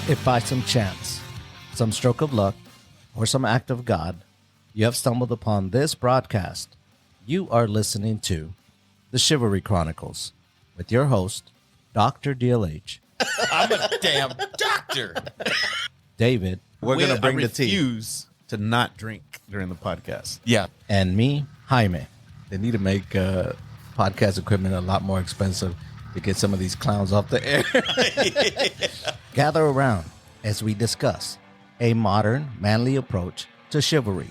If by some chance, some stroke of luck, or some act of God, you have stumbled upon this broadcast, you are listening to the Chivalry Chronicles with your host, Dr. DLH. I'm a damn doctor. David. We're going to bring the tea refuse to not drink during the podcast. Yeah. And me, Jaime. They need to make podcast equipment a lot more expensive to get some of these clowns off the air. Gather around as we discuss a modern, manly approach to chivalry.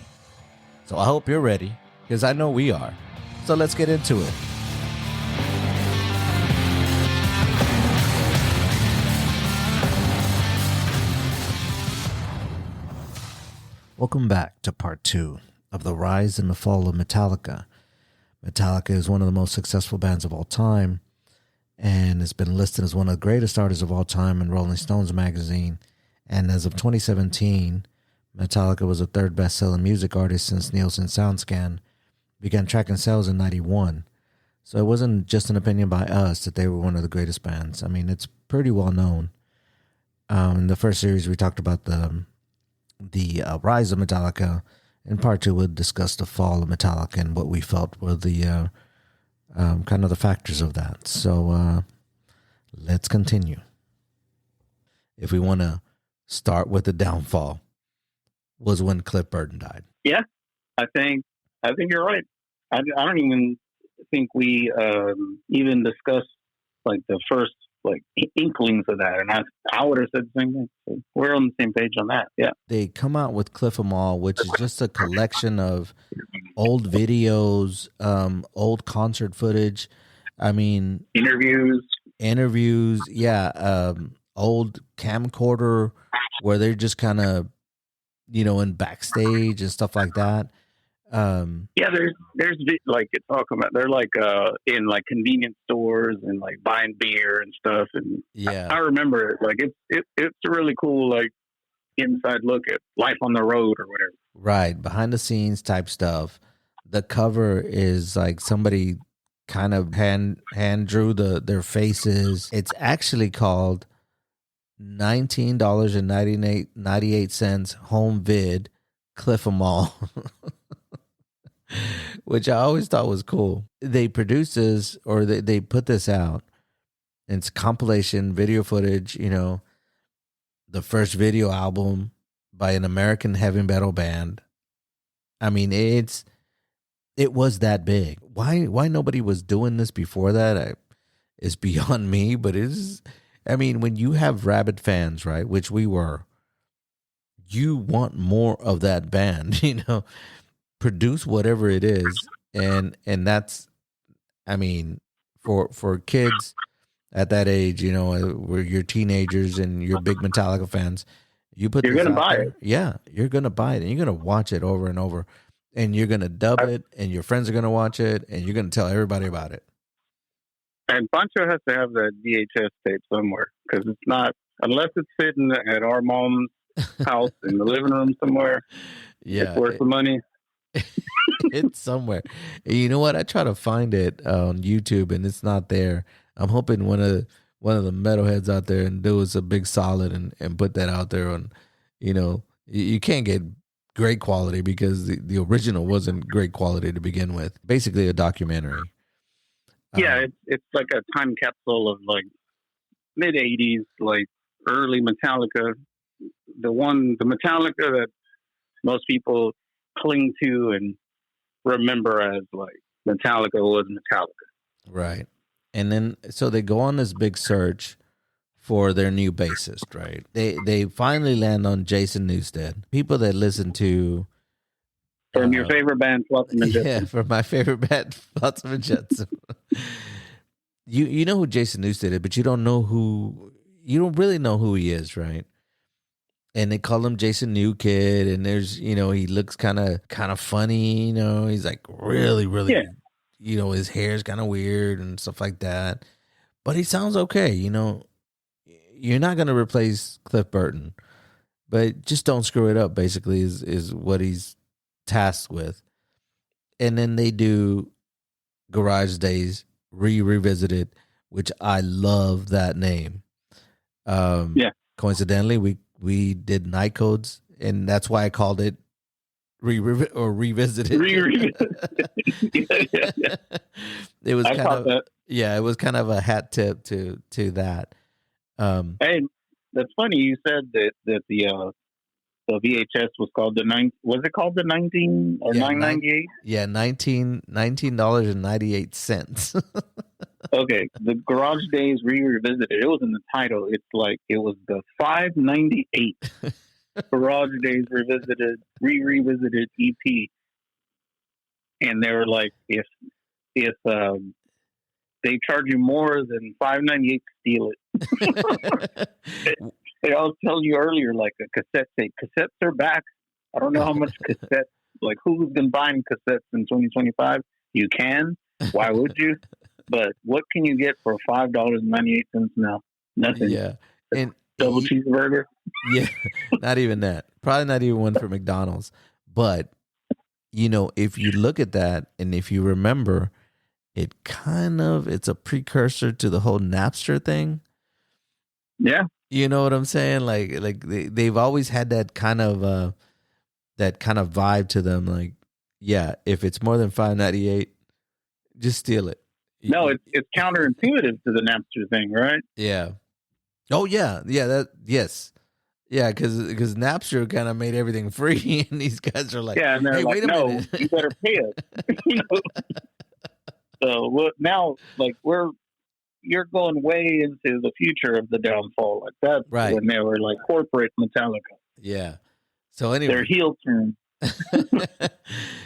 So I hope you're ready, because I know we are. So let's get into it. Welcome back to part 2 of the rise and the fall of Metallica. Metallica is one of the most successful bands of all time and has been listed as one of the greatest artists of all time in Rolling Stones magazine. And as of 2017, Metallica was the third best-selling music artist since Nielsen SoundScan began tracking sales in 91. So it wasn't just an opinion by us that they were one of the greatest bands. I mean, it's pretty well known. In the first series, we talked about the rise of Metallica. In part 2, we'll discuss the fall of Metallica and what we felt were the kind of the factors of that. So let's continue. If we want to start with the downfall, was when Cliff Burton died. Yeah, I think you're right. I don't even think we even discussed like the first inklings of that, and I would have said the same thing. So we're on the same page on that. Yeah, they come out with Cliff 'Em All, which is just a collection of old videos, old concert footage. I mean, interviews. Yeah, old camcorder where they're just kind of, in backstage and stuff like that. Yeah, there's like talking about they're like in like convenience stores and like buying beer and stuff, and yeah, I remember it. Like it's a really cool like inside look at life on the road or whatever. Right, behind the scenes type stuff. The cover is like somebody kind of hand drew their faces. It's actually called $19.98 home vid Cliff 'Em All. Which I always thought was cool. They produced this, or they put this out. It's compilation video footage, the first video album by an American heavy metal band. I mean, it was that big. Why nobody was doing this before that is beyond me, but when you have rabid fans, right, which we were, you want more of that band, produce whatever it is, and that's, for kids at that age, where you're teenagers and you're big Metallica fans, you're gonna buy it. Yeah, you're gonna buy it, and you're gonna watch it over and over, and you're gonna dub it, and your friends are gonna watch it, and you're gonna tell everybody about it. And Pancho has to have that VHS tape somewhere, because it's not, unless it's sitting at our mom's house in the living room somewhere. Yeah, it's worth the money. It's somewhere. You know what? I try to find it on YouTube and it's not there. I'm hoping one of the metalheads out there and do us a big solid and put that out there on, you can't get great quality because the original wasn't great quality to begin with. Basically a documentary. Yeah, it's like a time capsule of like mid 80s, like early Metallica. The Metallica that most people cling to and remember as like Metallica was Metallica. Right. And then so they go on this big search for their new bassist, right? They finally land on Jason Newsted. People that listen to from your favorite band, Flotsam and Jetsam. Yeah, from my favorite band, Flotsam and Jetsam. You know who Jason Newsted is, but you don't really know who he is, right? And they call him Jason New Kid, and there's, he looks kind of funny, he's like really, really, his hair's kind of weird and stuff like that. But he sounds okay, You're not going to replace Cliff Burton, but just don't screw it up, basically, is what he's tasked with. And then they do Garage Days Revisited, which I love that name. Yeah. coincidentally, we did night codes, and that's why I called it revisited. Yeah. It was I kind caught of that. it was kind of a hat tip to that. Hey, that's funny. You said that the VHS was called the nine. Was it called the 19 or 998? Yeah, $19.98. Okay, the Garage Days revisited. It was in the title. It's like it was the 598 Garage Days revisited EP, and they were like, if they charge you more than 598 to steal it. I was telling you earlier, like a cassette tape. Cassettes are back. I don't know how much cassettes. Like who's been buying cassettes in 2025? You can. Why would you? But what can you get for $5.98 now? Nothing. Yeah, and double cheeseburger. Yeah, not even that. Probably not even one for McDonald's. But if you look at that, and if you remember, it's a precursor to the whole Napster thing. Yeah, you know what I'm saying? Like they've always had that kind of vibe to them. Like, yeah, if it's more than $5.98, just steal it. No, it's counterintuitive to the Napster thing, right? Yeah. Oh yeah, yeah. Yes. Yeah, because Napster kind of made everything free, and these guys are like, yeah, and they're hey, like, wait a minute, you better pay us. So now, like you're going way into the future of the downfall. Like that's right. When they were like corporate Metallica. Yeah. So anyway, their heel turn.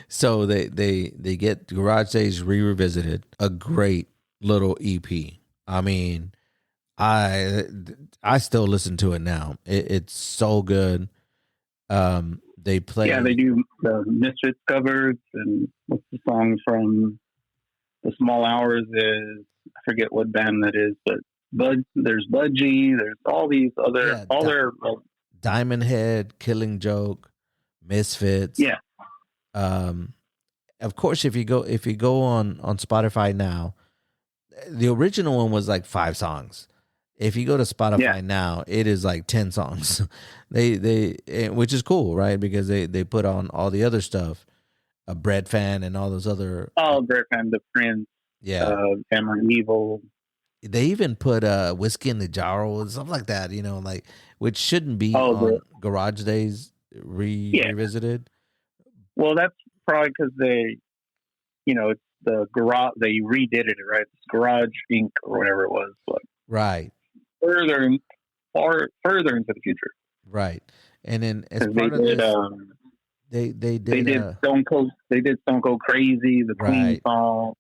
So they get Garage Days revisited, a great little EP. I mean, I still listen to it now. It's so good. They play. Yeah, they do the Misfits covers, and what's the song from The Small Hours is, I forget what band that is, but there's Budgie, there's all these other, their Diamond Head, Killing Joke, Misfits. Yeah. Of course, if you go on Spotify now, the original one was like 5 songs. If you go to Spotify now, it is like 10 songs. Which is cool, right? Because they put on all the other stuff, a Bread Fan and all those other. Oh, Bread Fan, The Prince, Hammer Evil. They even put Whiskey in the Jar and stuff like that, like which shouldn't be on Garage Days revisited. Well, that's probably because they, it's the garage. They redid it, right? It's Garage Inc. or whatever it was, but right. Further into the future, right? And then as part they of did, this, they did Stone Cold. They did Stone Cold Crazy, the Queen song,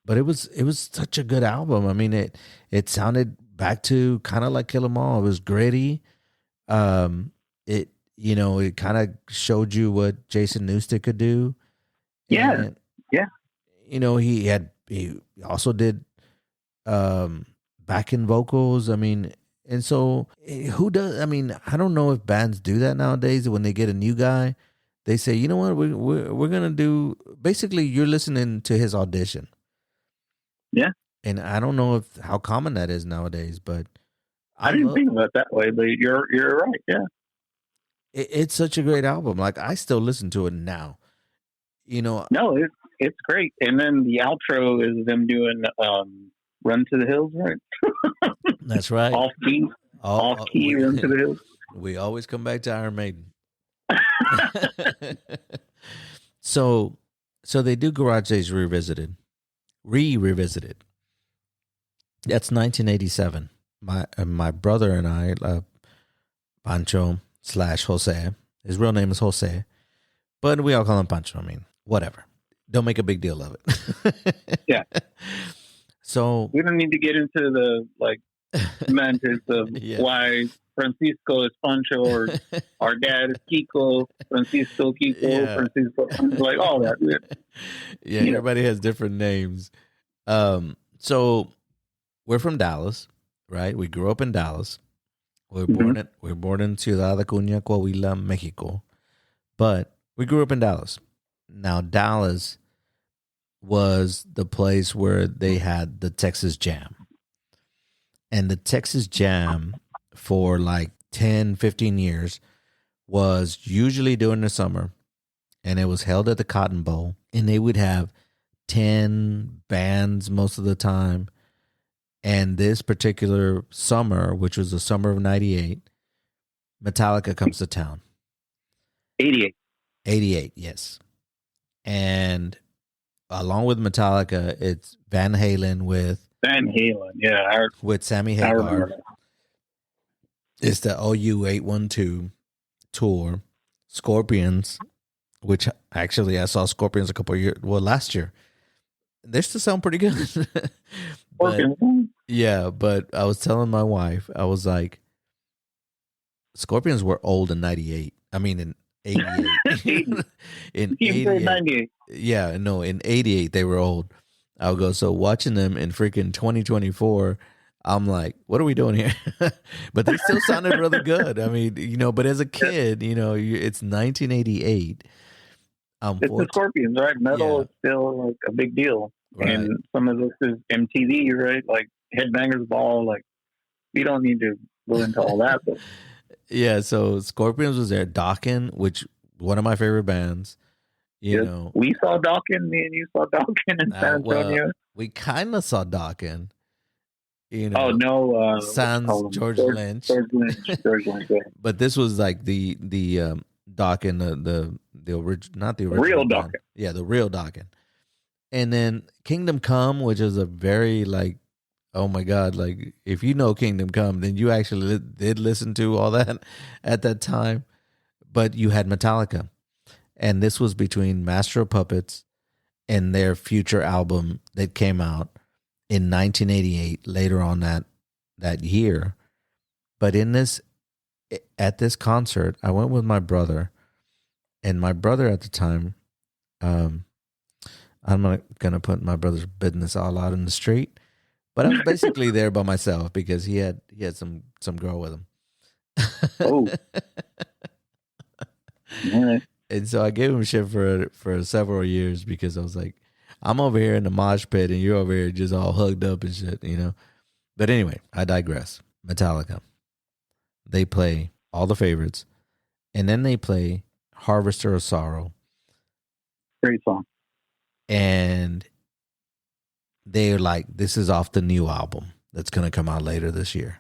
But it was such a good album. I mean, it sounded back to kind of like Kill 'Em All. It was gritty. It kind of showed you what Jason Newsted could do. Yeah, and, he also did backing vocals. I mean, and so who does? I mean, I don't know if bands do that nowadays. When they get a new guy, they say, you know what, we're gonna do. Basically, you're listening to his audition. Yeah, and I don't know how common that is nowadays, but I didn't think about it that way. But you're right. Yeah, it's such a great album. Like I still listen to it now. No, it's great. And then the outro is them doing Run to the Hills, right? That's right. Off key, Run to the Hills. We always come back to Iron Maiden. So they do Garage Days revisited. That's 1987. My brother and I, Pancho / Jose. His real name is Jose, but we all call him Pancho. I mean, whatever. Don't make a big deal of it. Yeah. So we don't need to get into the semantics of why Francisco is Pancho or our dad is Kiko, Francisco, Francisco, like all that. Yeah, everybody has different names. So we're from Dallas, right? We grew up in Dallas. We're born in Ciudad Acuña, Coahuila, Mexico, but we grew up in Dallas. Now Dallas was the place where they had the Texas Jam, and the Texas Jam for like 10, 15 years was usually during the summer, and it was held at the Cotton Bowl, and they would have 10 bands most of the time. And this particular summer, which was the summer of 98, Metallica comes to town. 88. 88, yes. And along with Metallica, it's Van Halen with Sammy Hagar. It's the OU 812 tour. Scorpions, which actually I saw Scorpions a couple of years, last year. They still sound pretty good. But I was telling my wife, I was like, Scorpions were old in 98. I mean, in 88. In 88. Yeah, no, in 88, they were old. I'll go, so watching them in freaking 2024, I'm like, what are we doing here? But they still sounded really good. I mean, but as a kid, it's 1988. It's the Scorpions, right? Metal is still like a big deal. Right. And some of this is MTV, right? Like Headbangers Ball. Like, we don't need to go into all that. But. Yeah, so Scorpions was there. Dokken, which one of my favorite bands. You know, we saw Dokken. Me and you saw Dokken in San Antonio. Well, we kind of saw Dokken. Sans George Lynch. George Lynch. Yeah. But this was like the Dokken, the original, not the original. Real Dokken. Yeah, the real Dokken. And then Kingdom Come, which is a very like, oh my God, like if you know Kingdom Come, then you actually did listen to all that at that time. But you had Metallica. And this was between Master of Puppets and their future album that came out in 1988, later on that year. But at this concert, I went with my brother. And my brother at the time, I'm not going to put my brother's business all out in the street, but I was basically there by myself because he had some girl with him. Oh. All right. And so I gave him shit for several years because I was like, I'm over here in the mosh pit and you're over here just all hugged up and shit, But anyway, I digress. Metallica. They play all the favorites, and then they play Harvester of Sorrow. Great song. And they're like, this is off the new album that's going to come out later this year.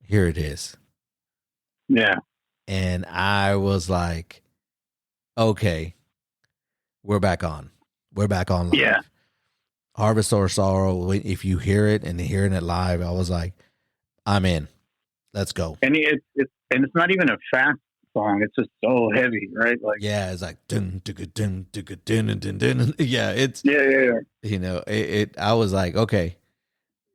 Here it is. Yeah. And I was like, okay, we're back on. We're back on live. Yeah. Harvest or Sorrow, if you hear it and hearing it live, I was like, I'm in. Let's go. And it's not even a fast song. It's just so heavy, right? Like, yeah, it's like dun, dun, dun, dun, dun, dun, dun, dun. Yeah, it's I was like, okay,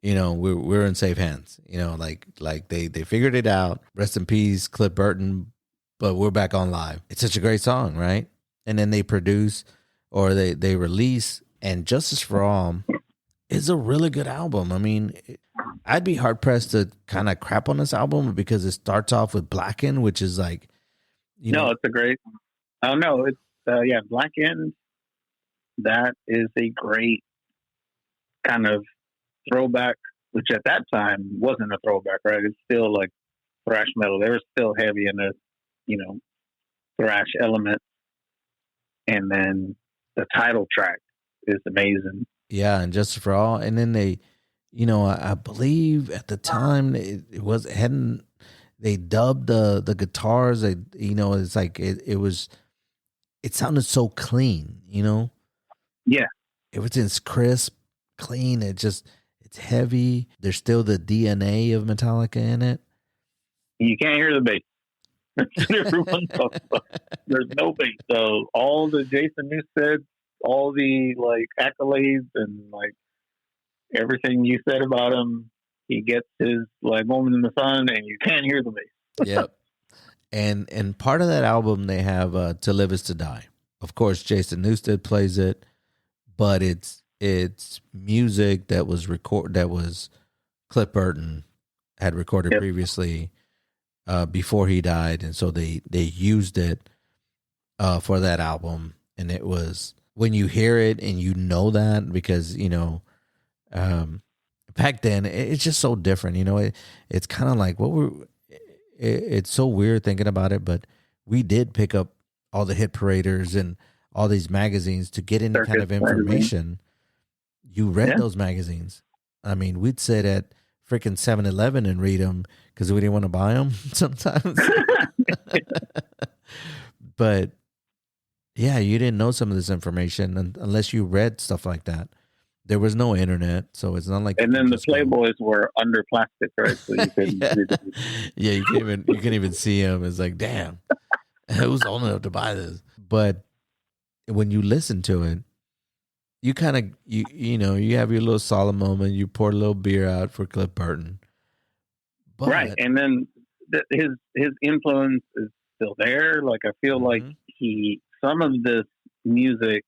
we're in safe hands. Like they figured it out. Rest in peace, Cliff Burton. But we're back on live. It's such a great song, right? And then they produce or they release, and Justice for All is a really good album. I mean, I'd be hard pressed to kind of crap on this album because it starts off with Blackened, which is like, it's a great. Oh no, it's Blackened. That is a great kind of throwback, which at that time wasn't a throwback, right? It's still like thrash metal. They were still heavy in the, thrash element, and then the title track is amazing. Yeah, and Justice for All, and then they, I believe at the time they dubbed the guitars. It's like it sounded so clean, Yeah, everything's crisp, clean. It's heavy. There's still the DNA of Metallica in it. You can't hear the bass. Everyone talks about. There's no bass. So all the Jason Newsted, all the like accolades and like everything you said about him, he gets his like moment in the sun, and you can't hear the bass. Yep. And part of that album they have "To Live Is to Die." Of course, Jason Newsted plays it, but it's music that was Cliff Burton had recorded previously. Before he died, and so they used it for that album, and it was when you hear it and that because back then it's just so different. It's kind of like it's so weird thinking about it, but we did pick up all the hit paraders and all these magazines to get any kind of information. You read those magazines. I mean, we'd sit at freaking 7-Eleven and read them because we didn't want to buy them sometimes. But yeah, you didn't know some of this information unless you read stuff like that. There was no internet, so it's not like. And then the Playboys were under plastic, right? So you couldn't. Yeah, you couldn't even see them. It's like, damn, who's old enough to buy this? But when you listen to it, you kind of you have your little solemn moment. You pour a little beer out for Cliff Burton, but, right? And then his influence is still there. Like I feel like some of this music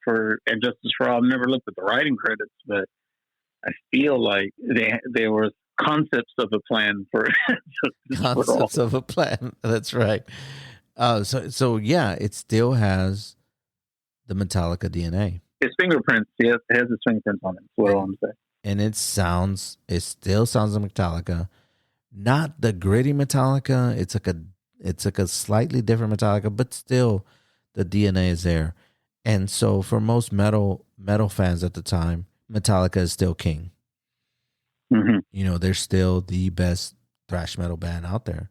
for And Justice for All, I've never looked at the writing credits, but I feel like there was concepts of a plan for concepts of a plan. That's right. So yeah, it still has the Metallica DNA. His fingerprints, yes, it has his fingerprints on it. That's what I'm saying. And it still sounds like Metallica. Not the gritty Metallica. It's like a slightly different Metallica, but still the DNA is there. And so for most metal fans at the time, Metallica is still king. Mm-hmm. They're still the best thrash metal band out there.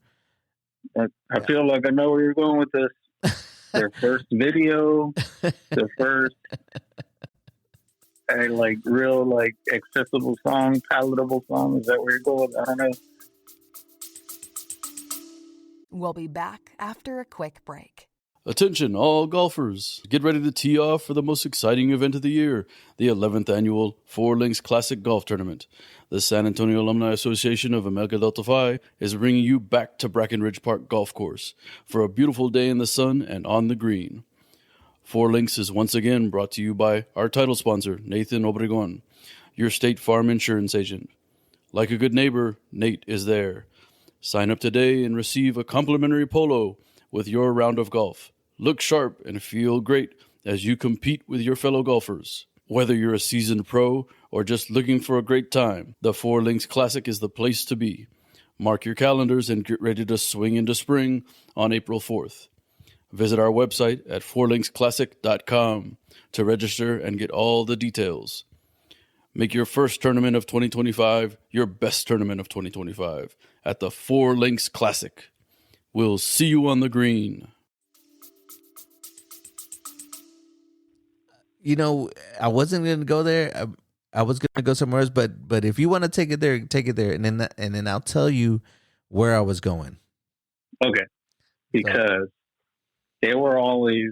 I feel like I know where you're going with this. Their first video, their first real accessible song, palatable song. Is that where you're going? I don't know. We'll be back after a quick break. Attention, all golfers. Get ready to tee off for the most exciting event of the year, the 11th annual Four Links Classic Golf Tournament. The San Antonio Alumni Association of Omega Delta Phi is bringing you back to Brackenridge Park Golf Course for a beautiful day in the sun and on the green. Four Links is once again brought to you by our title sponsor, Nathan Obregon, your State Farm insurance agent. Like a good neighbor, Nate is there. Sign up today and receive a complimentary polo with your round of golf. Look sharp and feel great as you compete with your fellow golfers. Whether you're a seasoned pro or just looking for a great time, the Four Links Classic is the place to be. Mark your calendars and get ready to swing into spring on April 4th. Visit our website at fourlinksclassic.com to register and get all the details. Make your first tournament of 2025 your best tournament of 2025 at the Four Links Classic. We'll see you on the green. I wasn't going to go there. I was going to go somewhere else, but if you want to take it there, and then I'll tell you where I was going. Okay, because they were always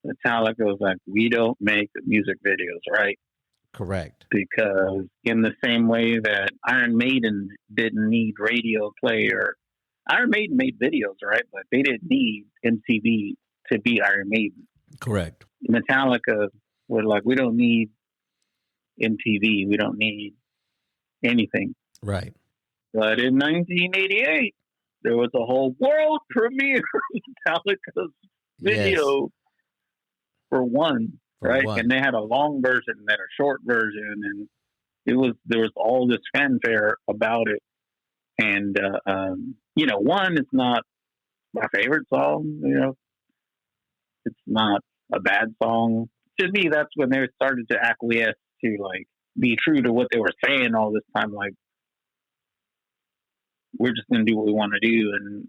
Metallica was like, we don't make music videos, right? Correct. Because in the same way that Iron Maiden didn't need radio play, or Iron Maiden made videos, right? But they didn't need MTV to be Iron Maiden. Correct. Metallica were like, we don't need MTV. We don't need anything. Right. But in 1988, there was a whole world premiere of Metallica's video for one, right? And they had a long version and then a short version, and there was all this fanfare about it. And one is not my favorite song. It's not a bad song. To me, that's when they started to acquiesce to be true to what they were saying all this time. Like, we're just going to do what we want to do, and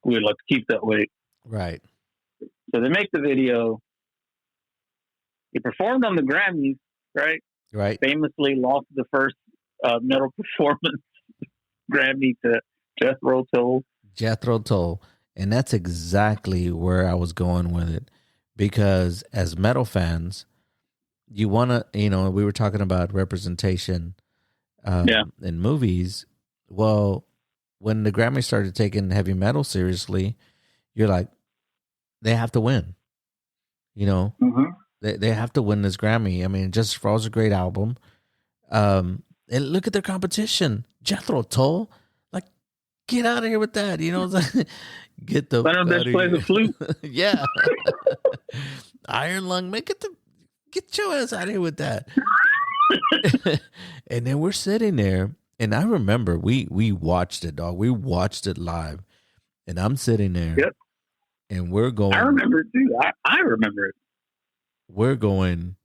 we'd like to keep that way. Right. So they make the video. He performed on the Grammys, right? Right. Famously lost the first metal performance Grammy to Jethro Tull. Jethro Tull. And that's exactly where I was going with it. Because as metal fans, you want to, we were talking about representation in movies. Well, when the Grammys started taking heavy metal seriously, you're like, they have to win. They have to win this Grammy. I mean, Justice for All is a great album. And look at their competition. Jethro Tull. Like, get out of here with that. Get the Let him just play the flute. Yeah. Iron Lung, get your ass out of here with that. And then we're sitting there And I remember we watched it, dog. We watched it live, and I'm sitting there. Yep. And we're going. I remember it too. I remember it. We're going,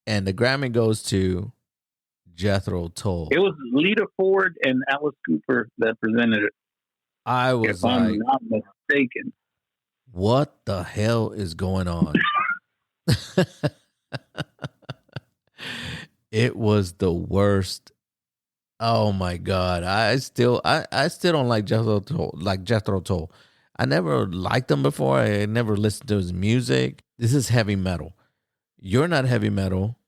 and the Grammy goes to Jethro Tull. It was Lita Ford and Alice Cooper that presented it. I was if I'm not mistaken. What the hell is going on? It was the worst. Oh my God. I still don't like Jethro Tull. I never liked him before. I never listened to his music. This is heavy metal. You're not heavy metal.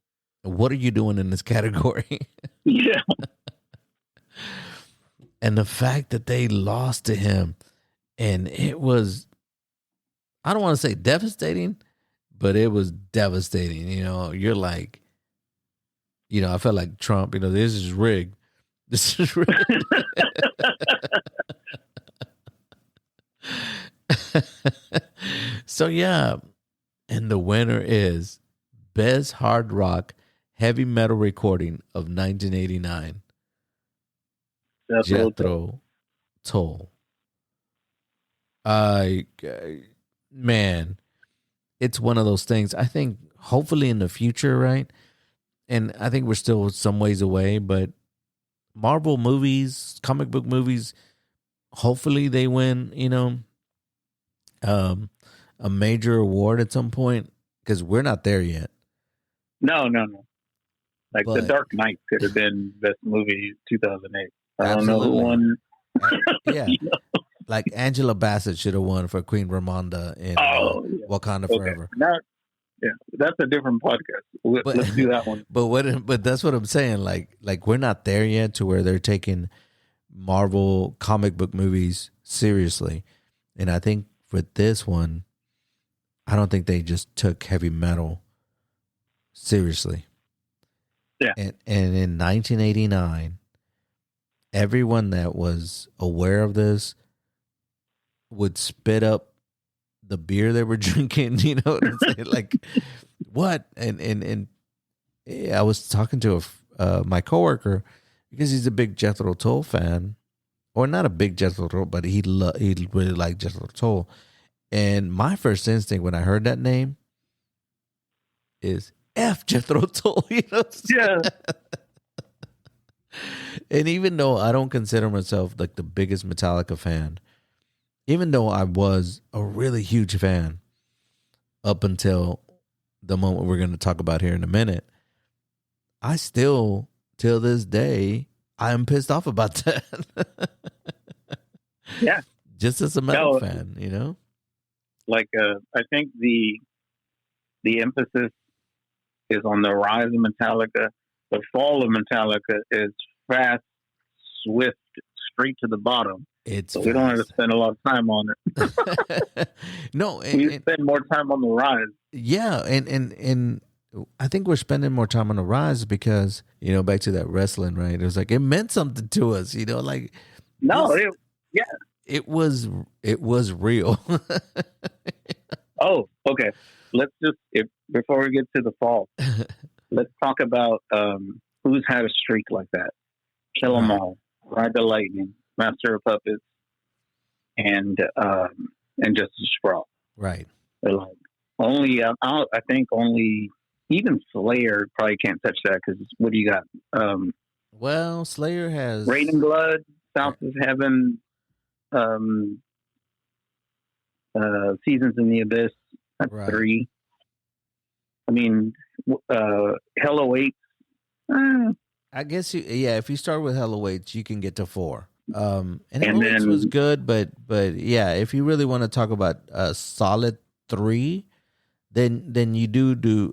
What are you doing in this category? Yeah. And the fact that they lost to him, and it was, I don't want to say devastating, but it was devastating. You know, you're like, you know, I felt like Trump, you know, this is rigged. This is rigged. So, yeah. And the winner is Best Hard Rock Heavy Metal Recording of 1989. Jethro Tull. Man, it's one of those things. I think hopefully in the future, right? And I think we're still some ways away, but Marvel movies, comic book movies, hopefully they win, you know, a major award at some point, because we're not there yet. No. Like The Dark Knight could have been best movie 2008. I don't know who won. Yeah. You know? Like Angela Bassett should have won for Queen Ramonda in Wakanda Forever. That's a different podcast. Let's do that one. But that's what I'm saying. Like we're not there yet to where they're taking Marvel comic book movies seriously. And I think for this one, I don't think they just took heavy metal seriously. Yeah. And in 1989, everyone that was aware of this would spit up the beer they were drinking, you know what I'm saying? Like, what? And I was talking to my coworker, because he's a big Jethro Tull fan, or not a big Jethro Tull, but he really liked Jethro Tull. And my first instinct when I heard that name is F Jethro Tull, you know? Yeah. And even though I don't consider myself like the biggest Metallica fan, even though I was a really huge fan up until the moment we're going to talk about here in a minute, I still, till this day, I'm pissed off about that. Yeah. Just as a metal fan, you know? Like, I think the emphasis is on the rise of Metallica. The fall of Metallica is fast, swift, straight to the bottom. So we don't have to spend a lot of time on it. No, we spend more time on the rise. Yeah, and I think we're spending more time on the rise because, you know, back to that wrestling, right? It was like it meant something to us, you know, like it was real. Oh, okay. Let's just before we get to the fall, let's talk about who's had a streak like that. Kill 'Em All, Ride the Lightning, Master of Puppets, and Justice Sprawl. Right. They're like I think only even Slayer probably can't touch that, because what do you got? Well, Slayer has Rain and Blood, South of Heaven, Seasons in the Abyss. That's right. 3. I mean, Hell Awaits. I guess if you start with Hell Awaits, you can get to 4. And Hell Awaits was good, but yeah, if you really want to talk about a solid 3, then you do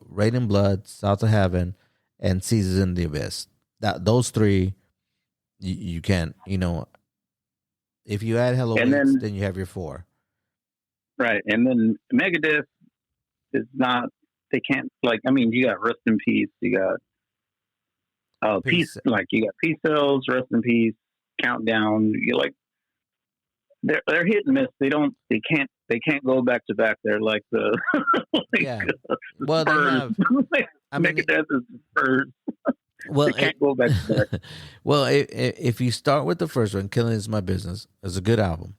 Rain and Blood, South of Heaven, and Seasons in the Abyss. Those 3, you can't, you know. If you add Hell Awaits, then you have your 4. Right, and then Megadeth is not. They can't, like. I mean, you got Rest in Peace. You got Peace. Like you got Peace Cells, Rest in Peace, Countdown. You like. They're hit and miss. They can't go back to back. They're like the yeah. Well, they have. Megadeth is the Spurs. Well, They can't go back to that. well, if you start with the first one, "Killing Is My Business," it's a good album.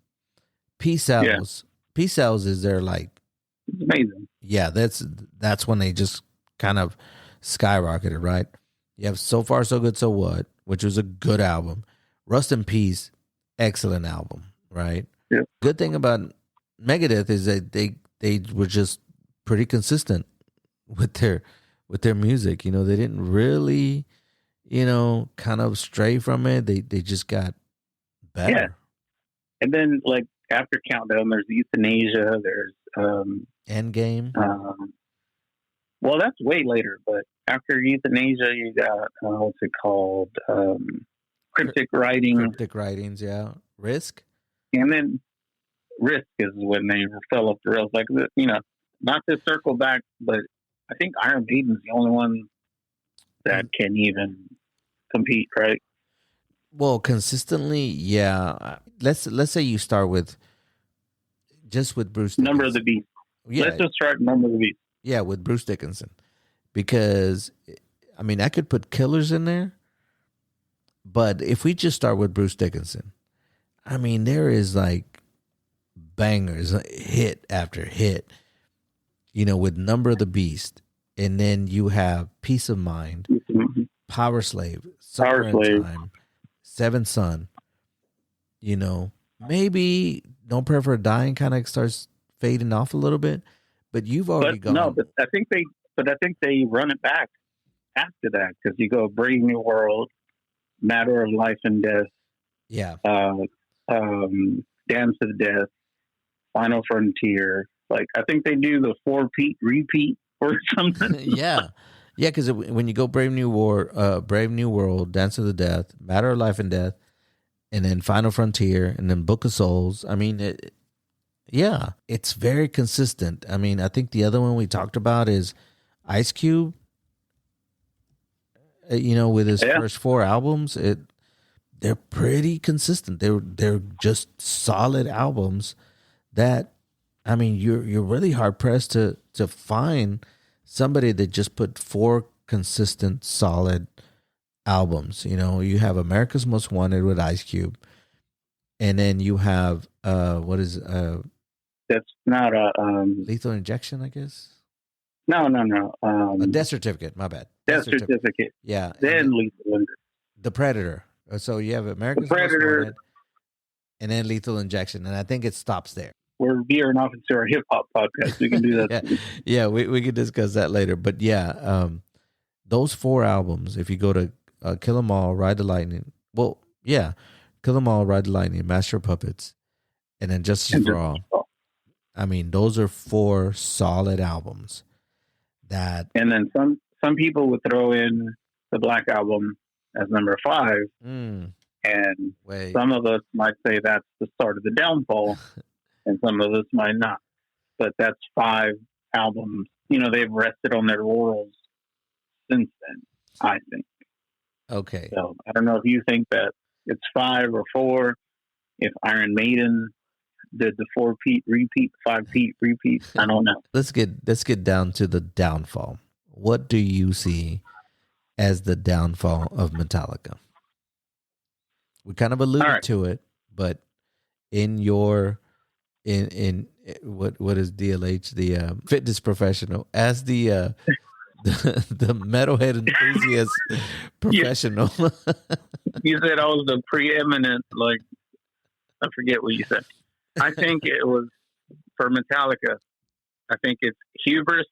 Peace Sells, Peace Sells is their like, It's amazing. yeah, that's when they just kind of skyrocketed, right? You have So Far So Good So What, which was a good album. Rust in Peace, excellent album, right? Yep. Good thing about Megadeth is that they were just pretty consistent with their music. You know, they didn't really, kind of stray from it. They just got better. Yeah. And then, like, after Countdown, there's Euthanasia, there's Endgame. well, that's way later, but after Euthanasia, you got what's it called? Cryptic Writing, Cryptic Writings, yeah. Risk. and then Risk is when they fell off the rails. Like, not to circle back, but I think Iron Maiden's the only one that can even compete, right? Well, consistently, yeah. Let's say you start with Bruce Dickinson. Number of the Beast. Yeah, Let's just start Number of the Beast. yeah, with Bruce Dickinson, because I mean I could put Killers in there, but if we just start with Bruce Dickinson, I mean there is like bangers, hit after hit, with Number of the Beast, and then you have Peace of Mind, Power Slave, Summer in Time, Seventh Son. Maybe No Prayer for a Dying kind of starts fading off a little bit, but you've already gone. No, but I think they run it back after that, because you go Brave New World, Matter of Life and Death, Yeah. Dance to the Death, Final Frontier. Like, I think they do the 4-peat repeat or something. Yeah, because when you go Brave New World, Dance to the Death, Matter of Life and Death, and then Final Frontier, and then Book of Souls. I mean, it's very consistent. I mean, I think the other one we talked about is Ice Cube. With his first 4 albums, they're pretty consistent. They're just solid albums that, I mean, you're really hard pressed to find somebody that just put 4 consistent solid albums. You have America's Most Wanted with Ice Cube, and then you have That's not a Lethal Injection, I guess. No. A Death Certificate. My bad. Death Certificate. Yeah. Then Lethal Injection. The Predator. So you have America's Most Wanted, and then Lethal Injection, and I think it stops there. We're veering off into our hip hop podcast. We can do that. Yeah, we can discuss that later. But yeah, those 4 albums, if you go to Kill 'Em All, Ride the Lightning. Well, yeah, Kill 'Em All, Ride the Lightning, Master of Puppets, and then Justice for All. I mean, those are 4 solid albums. And then some people would throw in the Black Album as number 5, and some of us might say that's the start of the downfall, and some of us might not. But that's 5 albums. They've rested on their laurels since then, I think. Okay. So I don't know if you think that it's 5 or 4. If Iron Maiden did the 4-peat repeat, 5-peat repeat, I don't know. Let's get down to the downfall. What do you see as the downfall of Metallica? We kind of alluded to it, but in your in what is DLH, the fitness professional, as the metalhead enthusiast professional. You said I was the preeminent, like, I forget what you said. I think it was, for Metallica, I think it's hubris.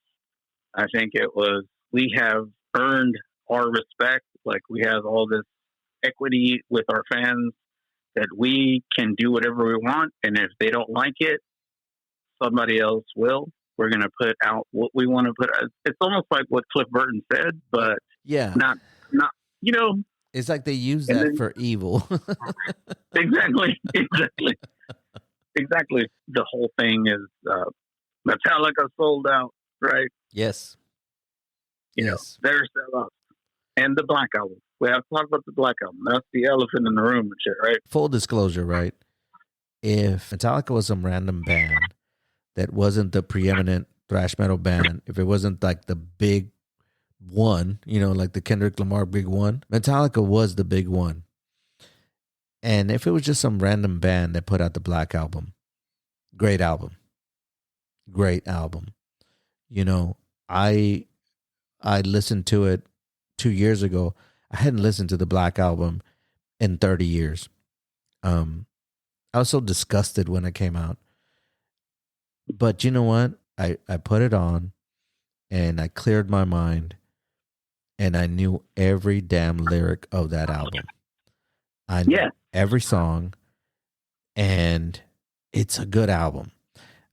I think it was, we have earned our respect. Like, we have all this equity with our fans that we can do whatever we want. And if they don't like it, somebody else will. We're going to put out what we want to put out. It's almost like what Cliff Burton said, but yeah, not, it's like they use that for evil. Exactly. The whole thing is Metallica sold out, right? Yes. Yes. They're sellouts. And the Black Album. We have to talk about the Black Album. That's the elephant in the room and shit, right? Full disclosure, right? If Metallica was some random band that wasn't the preeminent thrash metal band, if it wasn't like the big one, like the Kendrick Lamar big one. Metallica was the big one. And if it was just some random band that put out the Black Album, great album. Great album. I listened to it 2 years ago. I hadn't listened to the Black Album in 30 years. I was so disgusted when it came out. But you know what? I put it on and I cleared my mind and I knew every damn lyric of that album. I knew every song, and it's a good album.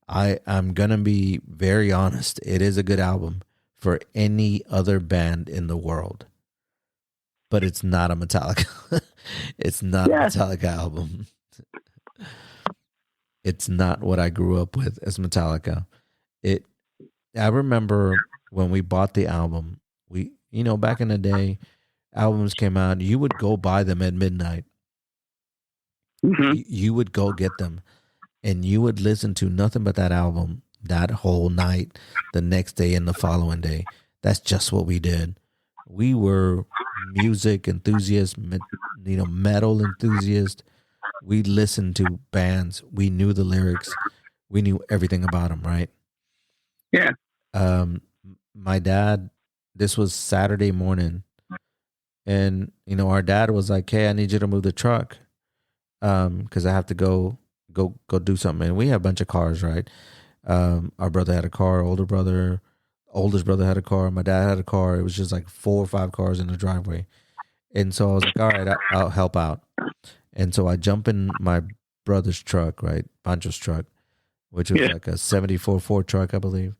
I'm going to be very honest. It is a good album for any other band in the world. But it's not a Metallica. It's not a Metallica album. It's not what I grew up with as Metallica. I remember when we bought the album, back in the day, albums came out, you would go buy them at midnight. Mm-hmm. You would go get them and you would listen to nothing but that album that whole night, the next day and the following day. That's just what we did. We were music enthusiasts, metal enthusiasts. We listened to bands. We knew the lyrics. We knew everything about them, right? Yeah. My dad, this was Saturday morning, and our dad was like, "Hey, I need you to move the truck, because I have to go do something." And we have a bunch of cars, right? Our brother had a car, oldest brother had a car, my dad had a car. It was just like 4 or 5 cars in the driveway. And so I was like, all right, I'll help out. And so I jump in my brother's truck, right? Pancho's truck, which was like a 74 Ford truck, I believe.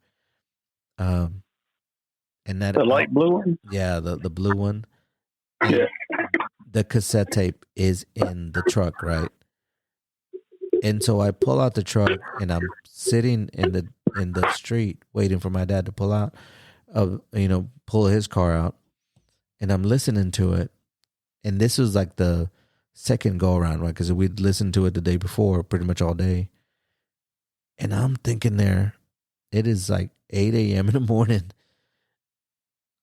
And that the light blue one? Yeah, the blue one. And the cassette tape is in the truck, right? And so I pull out the truck and I'm sitting in the street waiting for my dad to pull out, pull his car out, and I'm listening to it. And this was like the second go around, right? Because we'd listened to it the day before pretty much all day. And I'm thinking it is like 8 a.m. in the morning.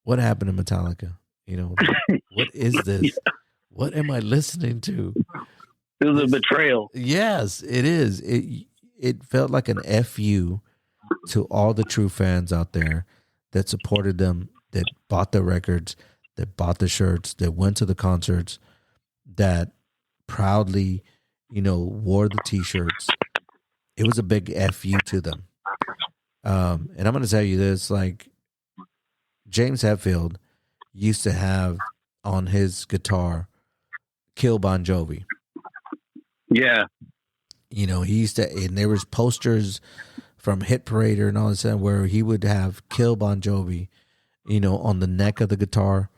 What happened to Metallica? What is this? Yeah. What am I listening to? It was a betrayal. Yes, it is. It felt like an FU to all the true fans out there that supported them, that bought the records, that bought the shirts, that went to the concerts, that proudly, wore the T-shirts. It was a big FU to them. And I'm going to tell you this, like, James Hetfield used to have on his guitar, Kill Bon Jovi. Yeah. He used to, and there was posters from Hit Parader and all this stuff where he would have Kill Bon Jovi, on the neck of the guitar.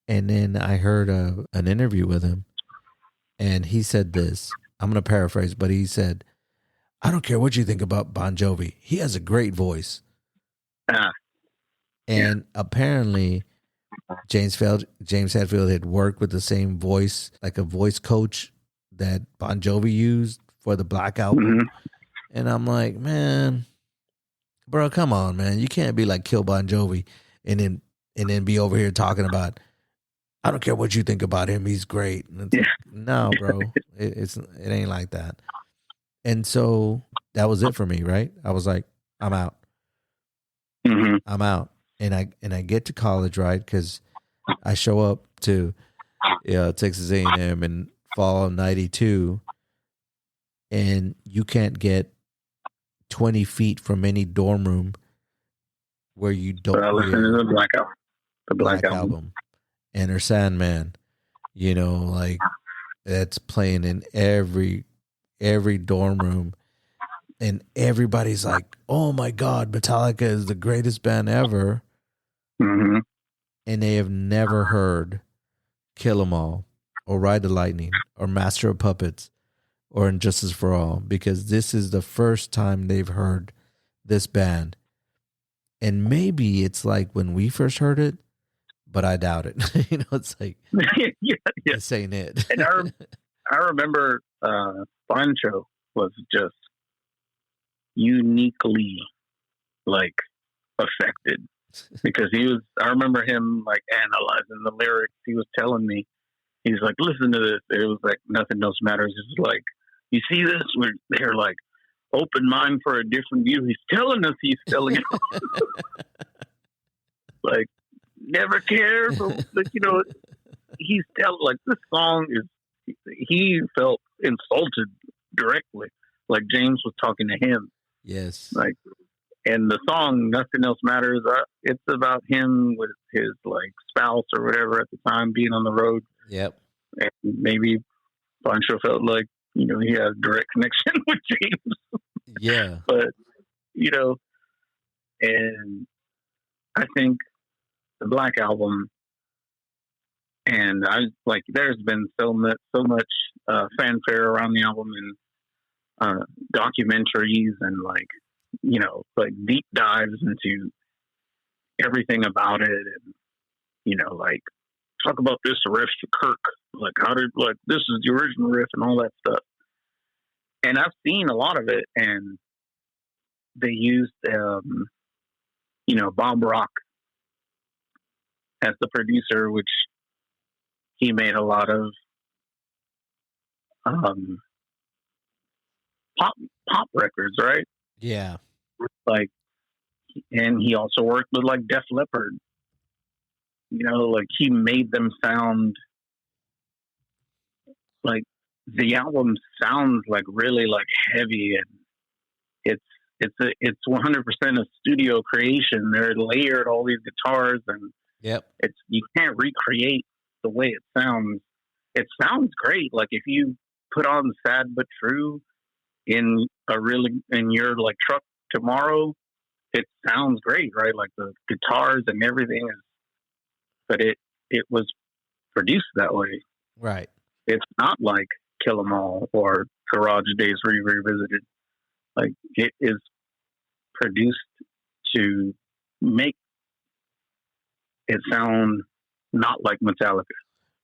And then I heard an interview with him, and he said this. I'm going to paraphrase, but he said, "I don't care what you think about Bon Jovi. He has a great voice." And apparently, James Hetfield had worked with the same voice, like a voice coach that Bon Jovi used for the Black Album. Mm-hmm. And I'm like, man, bro, come on, man. You can't be like Kill Bon Jovi and then be over here talking about, I don't care what you think about him. He's great. And it's like, no, bro, it ain't like that. And so that was it for me, right? I was like, I'm out. Mm-hmm. I'm out. And I get to college, right? Because I show up to Texas A&M in fall of 92, and you can't get 20 feet from any dorm room where you don't listen to the Black Album. Enter Sandman, like that's playing in every dorm room, and everybody's like, "Oh my God, Metallica is the greatest band ever," mm-hmm. and they have never heard "Kill 'Em All" or "Ride the Lightning" or "Master of Puppets" or "Injustice for All," because this is the first time they've heard this band. And maybe it's like when we first heard it, but I doubt it. It's like, this ain't it. And I remember Pancho was just uniquely like affected because I remember him like analyzing the lyrics. He was telling me, he's like, listen to this. It was like, nothing else matters. It's like, you see this? They're like, open mind for a different view. He's telling us he's telling us. Like, never care. But, he's telling, like, this song is, he felt insulted directly. Like James was talking to him. Yes. Like, and the song, Nothing Else Matters, it's about him with his, like, spouse or whatever at the time being on the road. Yep. And maybe Pancho felt like, he had a direct connection with James. Yeah. But, and I think the Black Album, and there's been so much fanfare around the album and documentaries and like deep dives into everything about it, and like talk about this riff to Kirk, like this is the original riff and all that stuff. And I've seen a lot of it, and they used Bob Rock as the producer, which he made a lot of pop records, right? Yeah. Like, and he also worked with like Def Leppard. Like he made them sound like, the album sounds like really like heavy, and it's 100% a studio creation. They're layered all these guitars, and yep, you can't recreate the way it sounds. It sounds great. Like if you put on Sad But True in your like truck tomorrow, it sounds great, right? Like the guitars and everything but it was produced that way. right. It's not like Kill 'Em All or Garage Days Revisited. Like, it is produced to make it sound not like Metallica.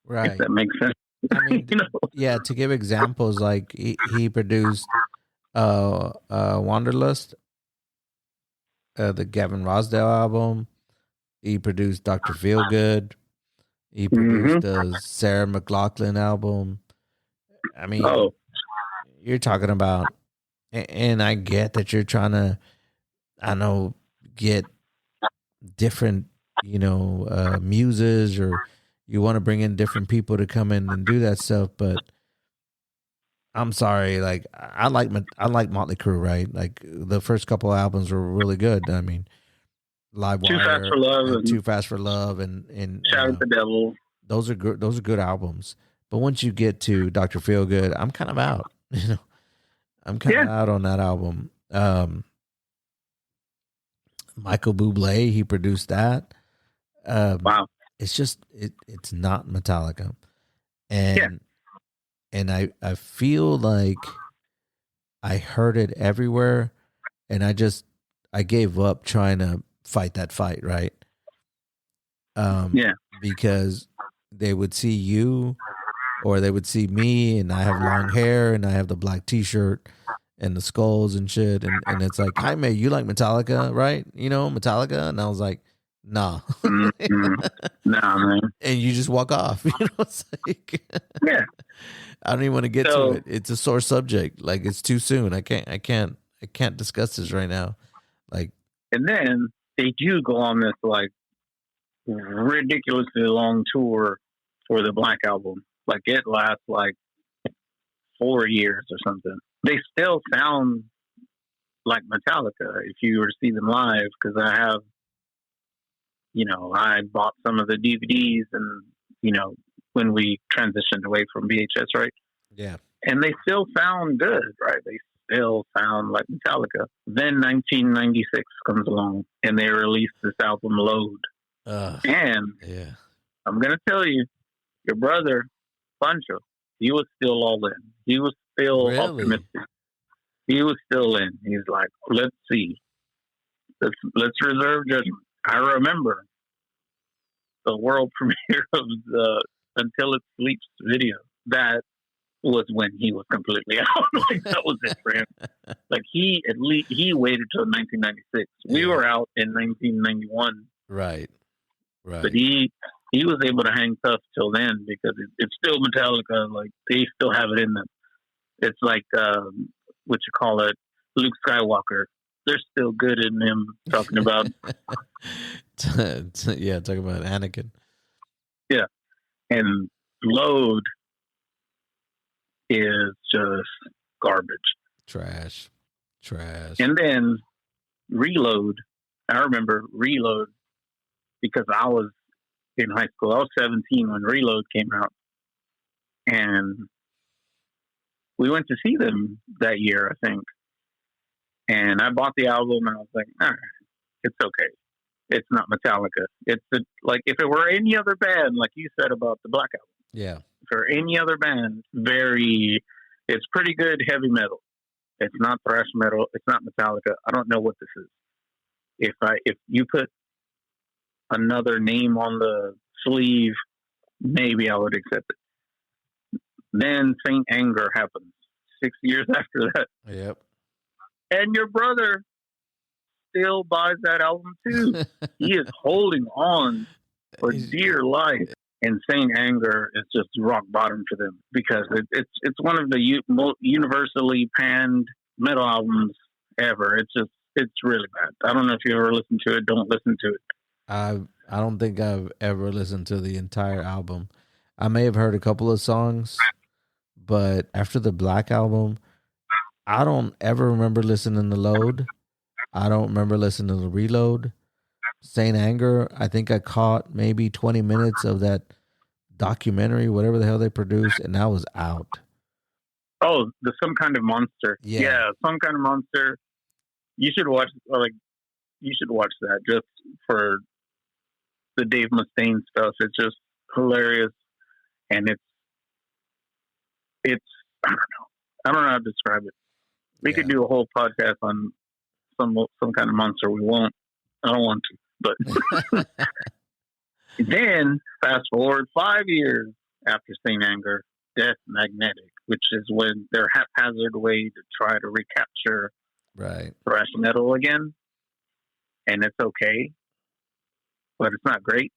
Right. If that makes sense. I mean, yeah, to give examples, like he produced Wanderlust, the Gavin Rosdale album. He produced Dr. Feelgood. He produced the Sarah McLachlan album. I mean, you're talking about, and I get that you're trying to, get different, muses, or you want to bring in different people to come in and do that stuff. But I'm sorry, like I like Motley Crue, right? Like the first couple of albums were really good. I mean, Live Too Wire, Fast for Love, and Too Fast for Love, and Shout at the Devil. Those are good. Those are good albums. But once you get to Dr. Feelgood, I'm kind of out. I'm kind of out on that album. Michael Bublé, he produced that. Wow. It's just it's not Metallica, and I feel like I heard it everywhere, and I gave up trying to fight that fight, right? Because they would see you, or they would see me, and I have long hair, and I have the black T-shirt, and the skulls and shit, and it's like, Jaime, you like Metallica, right? Metallica, and I was like, nah, nah, man. And you just walk off. It's like, I don't even want to get to it. It's a sore subject. Like, it's too soon. I can't discuss this right now. Like, and then they do go on this like ridiculously long tour for the Black Album. Like, it lasts like 4 years or something. They still sound like Metallica if you were to see them live, because I have, I bought some of the DVDs, and when we transitioned away from VHS, right? Yeah. And they still sound good, right? They still sound like Metallica. Then 1996 comes along, and they release this album, Load. And I'm going to tell you, your brother, Pancho, he was still all in. He was still optimistic. He was still in. He's like, let's see. Let's reserve judgment. I remember the world premiere of the Until It Sleeps video. That was when he was completely out. Like, that was it for him. Like, he waited till 1996. We were out in 1991. Right. But Right. he was able to hang tough till then because it's still Metallica. Like they still have it in them. It's like what you call it, Luke Skywalker. They're still good in them. Talking about Yeah, talking about Anakin. yeah, and Load is just garbage. Trash. And then Reload. I remember Reload because I was in high school. I was 17 when Reload came out, and we went to see them that year, I think. And I bought the album, and I was like, all right, it's okay. It's not Metallica. Like if it were any other band, like you said about the Black Album. Yeah. If it were any other band, it's pretty good heavy metal. It's not thrash metal. It's not Metallica. I don't know what this is. If you put another name on the sleeve, maybe I would accept it. Then Saint Anger happened 6 years after that. Yep. And your brother still buys that album too. He is holding on for dear life. And Saint Anger is just rock bottom for them because it's one of the most universally panned metal albums ever. It's really bad. I don't know if you ever listened to it. Don't listen to it. I don't think I've ever listened to the entire album. I may have heard a couple of songs, but after the Black Album, I don't ever remember listening to Load. I don't remember listening to Reload. Saint Anger, I think I caught maybe 20 minutes of that documentary, whatever the hell they produced, and that was out. Oh, Some Kind of Monster. Yeah, Some Kind of Monster. You should watch that just for the Dave Mustaine stuff. It's just hilarious, and it's I don't know how to describe it. We could do a whole podcast on some Kind of Monster. We won't. I don't want to, but then fast forward 5 years after Saint Anger, Death Magnetic, which is when their haphazard way to try to recapture thrash metal again, and it's okay, but it's not great.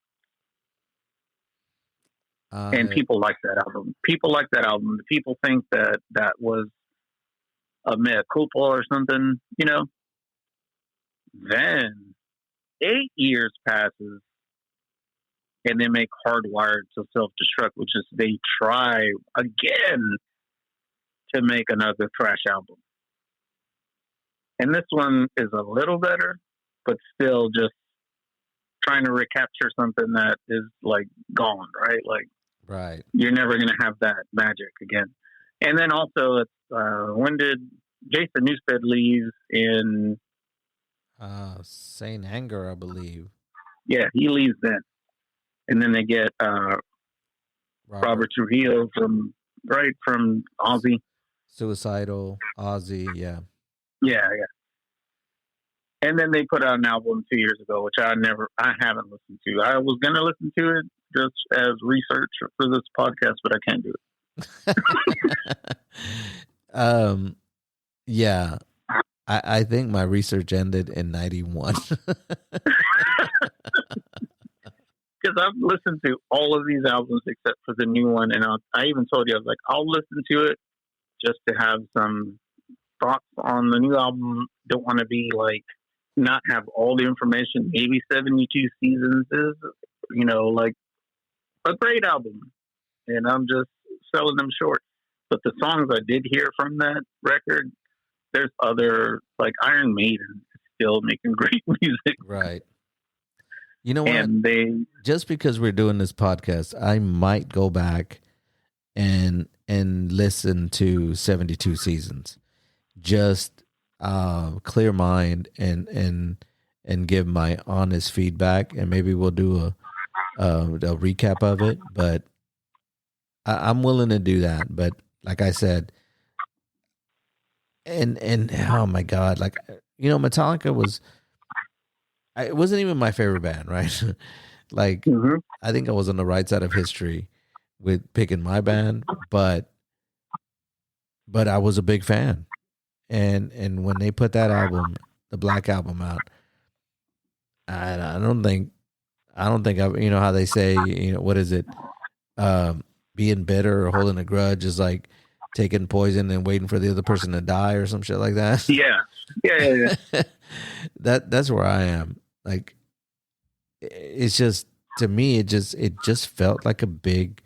And people like that album. People like that album. People think that was a mea culpa or something, Then 8 years passes, and they make Hardwired to Self-Destruct, which is they try again to make another thrash album. And this one is a little better, but still just trying to recapture something that is like gone, right? Like, right. You're never going to have that magic again. And then also, when did Jason Newsted leave in Saint Anger, I believe. Yeah, he leaves then. And then they get Robert Trujillo from Ozzy. Suicidal, Ozzy, yeah. Yeah. And then they put out an album 2 years ago, which I haven't listened to. I was going to listen to it just as research for this podcast, but I can't do it. Yeah. I think my research ended in 91. Because I've listened to all of these albums except for the new one, and I even told you, I was like, I'll listen to it just to have some thoughts on the new album. Don't want to be like, not have all the information. Maybe 72 Seasons is, like a great album, and I'm just selling them short. But the songs I did hear from that record, there's other, like Iron Maiden is still making great music. Right. You know what? And just because we're doing this podcast, I might go back and listen to 72 Seasons. Just clear mind and give my honest feedback, and maybe we'll do a recap of it. But I'm willing to do that. But like I said, and oh my God, like, Metallica it wasn't even my favorite band, right? Like, mm-hmm. I think I was on the right side of history with picking my band, but I was a big fan. And when they put that album, the Black Album, out, I don't think I don't think I've, how they say, what is it? Being bitter or holding a grudge is like taking poison and waiting for the other person to die or some shit like that. Yeah. That's where I am. Like, it's just, to me, it just felt like a big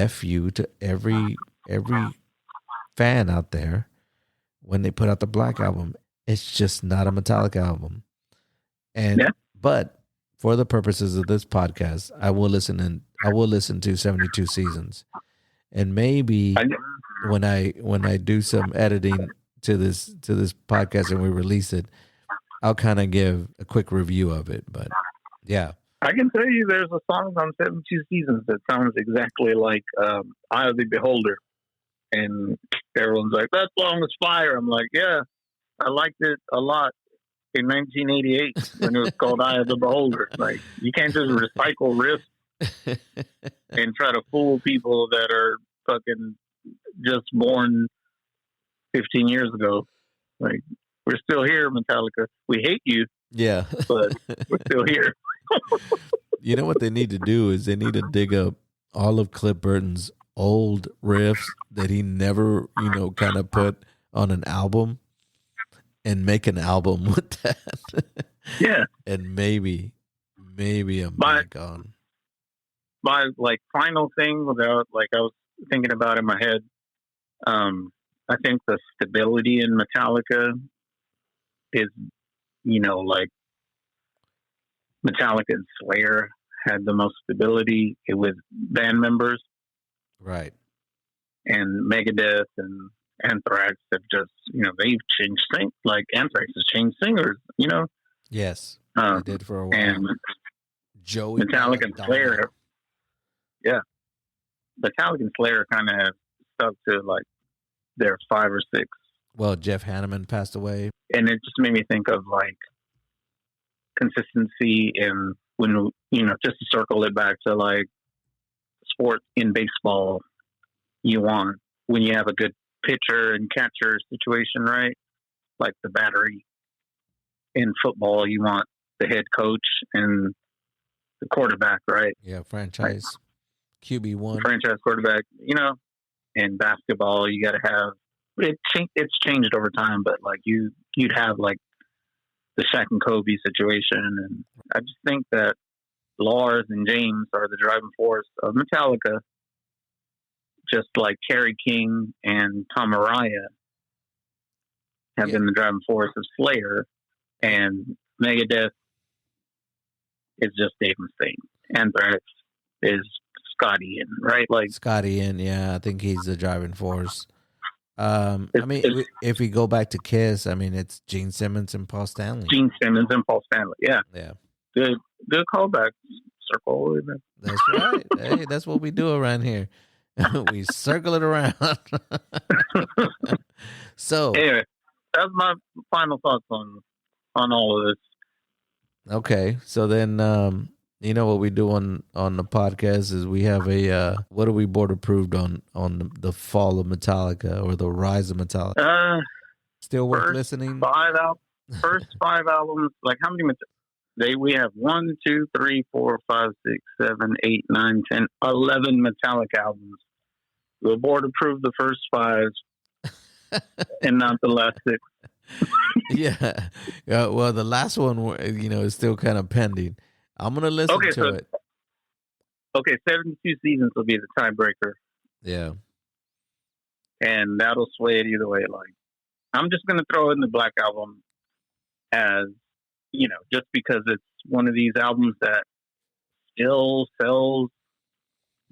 fu to every fan out there when they put out the Black Album. It's just not a Metallica album. And but for the purposes of this podcast, I will listen to 72 Seasons. And maybe when I do some editing to this podcast and we release it, I'll kind of give a quick review of it. But yeah. I can tell you there's a song on 72 Seasons that sounds exactly like Eye of the Beholder. And everyone's like, that song is fire. I'm like, yeah, I liked it a lot in 1988 when it was called Eye of the Beholder. Like, you can't just recycle riffs and try to fool people that are fucking just born 15 years ago. Like, we're still here, Metallica. We hate you. Yeah. But we're still here. You know what they need to do is they need to dig up all of Cliff Burton's old riffs that he never, kind of put on an album and make an album with that. Yeah. And maybe I'm back on. My final thing without I was thinking about in my head, I think the stability in Metallica is, Metallica and Slayer had the most stability with band members. Right. And Megadeth and Anthrax have just, they've changed things. Like Anthrax has changed singers, Yes. They did for a while. And Joey Metallica and Slayer. Yeah. Metallica and Slayer kind of have stuck to their 5 or 6. Well, Jeff Hanneman passed away. And it just made me think of consistency and when, just to circle it back to sport in baseball, you want when you have a good pitcher and catcher situation, right? Like the battery. In football, you want the head coach and the quarterback, right? Yeah, franchise QB1, franchise quarterback. In basketball, you got to have it. It's changed over time, but you'd have the Shaq and Kobe situation, and I just think that Lars and James are the driving force of Metallica, just like Kerry King and Tom Araya have been the driving force of Slayer, and Megadeth is just Dave Mustaine. Anthrax is Scotty Ian, right? Scotty Ian, yeah, I think he's the driving force. If we go back to Kiss, it's Gene Simmons and Paul Stanley. Yeah. Good callback, Circle. That's right. Hey, that's what we do around here. We circle it around. So anyway, that's my final thoughts on all of this. Okay, so then what we do on the podcast is we have a what are we board approved on the fall of Metallica or the rise of Metallica? Still worth listening. First 5 albums. How many? We have 1, 2, 3, 4, 5, 6, 7, 8, 9, 10, 11 Metallica albums. The board approved the first 5 and not the last 6. Yeah. Well, the last one, is still kind of pending. I'm going to listen to it. Okay, 72 Seasons will be the tiebreaker. Yeah. And that'll sway it either way. I'm just going to throw in the Black Album as, just because it's one of these albums that still sells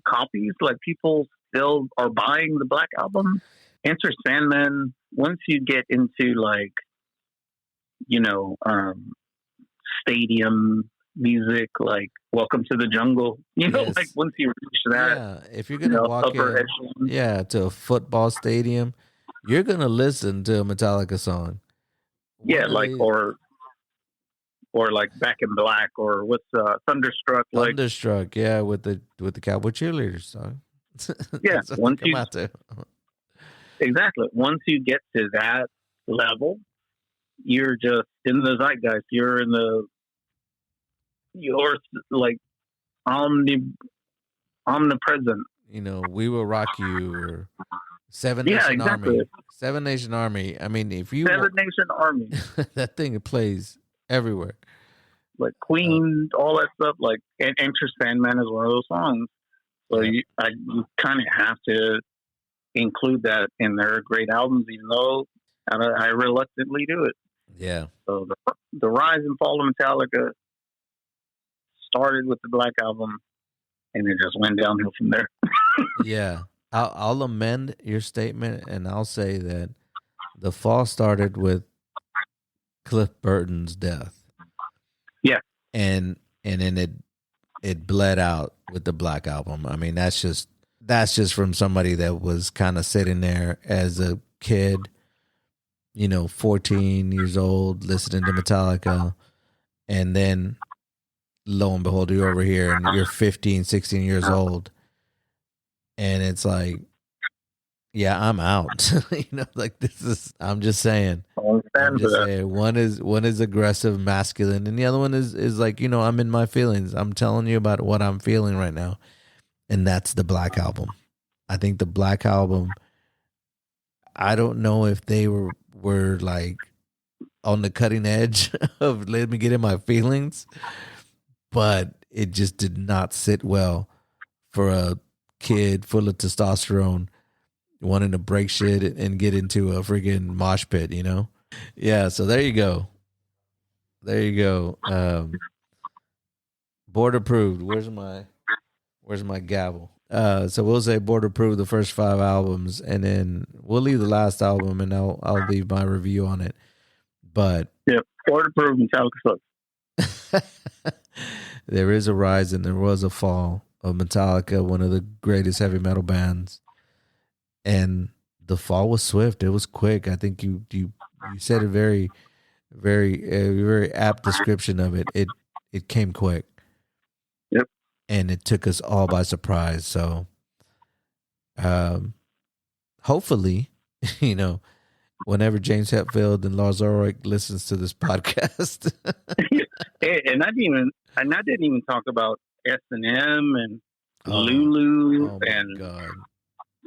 copies. People still are buying the Black Album. Enter Sandman, once you get into stadium music, Welcome to the Jungle, Yes. Once you reach that, yeah, if you're gonna walk in, to a football stadium, you're gonna listen to a Metallica song. Or Back in Black, or what's Thunderstruck, Thunderstruck, with the Cowboy Cheerleaders song. Yeah, once you out there. Exactly. Once you get to that level, you're just in the zeitgeist. You're in the you're like omnipresent. You know, We Will Rock You or Seven Yeah, Nation exactly. Army. Seven Nation Army. I mean, if you Seven Nation Army, that thing plays everywhere. like Queen, all that stuff. Like, and Enter Sandman is one of those songs. So you kind of have to include that in their great albums, even though I reluctantly do it. Yeah. So the rise and fall of Metallica started with the Black Album, and it just went downhill from there. Yeah. I'll amend your statement, and I'll say that the fall started with Cliff Burton's death. Yeah. And then it bled out with the Black Album. I mean, that's just from somebody that was kind of sitting there as a kid, 14 years old, listening to Metallica, and then lo and behold, you're over here and you're 15, 16 years old, and it's like, yeah, I'm out. Like this is. I'm just saying. One is aggressive, masculine, and the other one is like, I'm in my feelings. I'm telling you about what I'm feeling right now, and that's the Black Album. I think the Black Album. I don't know if they were like on the cutting edge of let me get in my feelings, but it just did not sit well for a kid full of testosterone wanting to break shit and get into a freaking mosh pit, Yeah, so there you go. Board approved. Where's my gavel? So we'll say board approved the first 5 albums, and then we'll leave the last album, and I'll leave my review on it. But yeah, board approved Metallica sucks. There is a rise and there was a fall of Metallica, one of the greatest heavy metal bands. And the fall was swift. It was quick. I think you said a very, very, very apt description of it. It came quick. Yep. And it took us all by surprise. So, hopefully, whenever James Hetfield and Lars Ulrich listens to this podcast, and I didn't even talk about S&M and Lulu and God.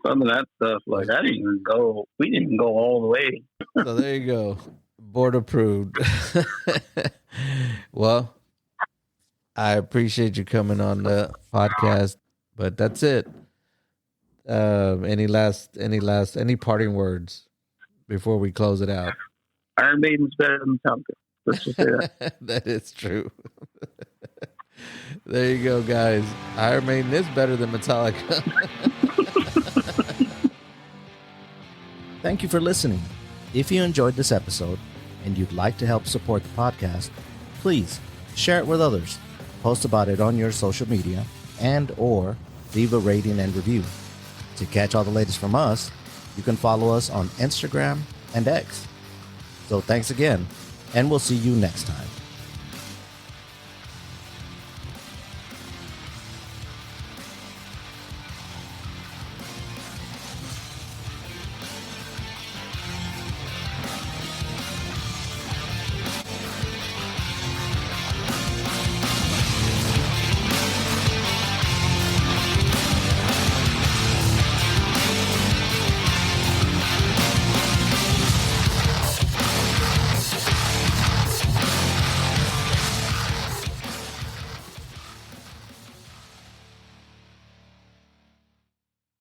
Some of that stuff. Like we didn't even go all the way. So there you go. Board approved. Well, I appreciate you coming on the podcast, but that's it. Any parting words before we close it out? Iron Maiden's better than Metallica. Let's just say that. That is true. There you go, guys. Iron Maiden is better than Metallica. Thank you for listening. If you enjoyed this episode and you'd like to help support the podcast, please share it with others, post about it on your social media, and/or leave a rating and review. To catch all the latest from us, you can follow us on Instagram and X. So thanks again, and we'll see you next time.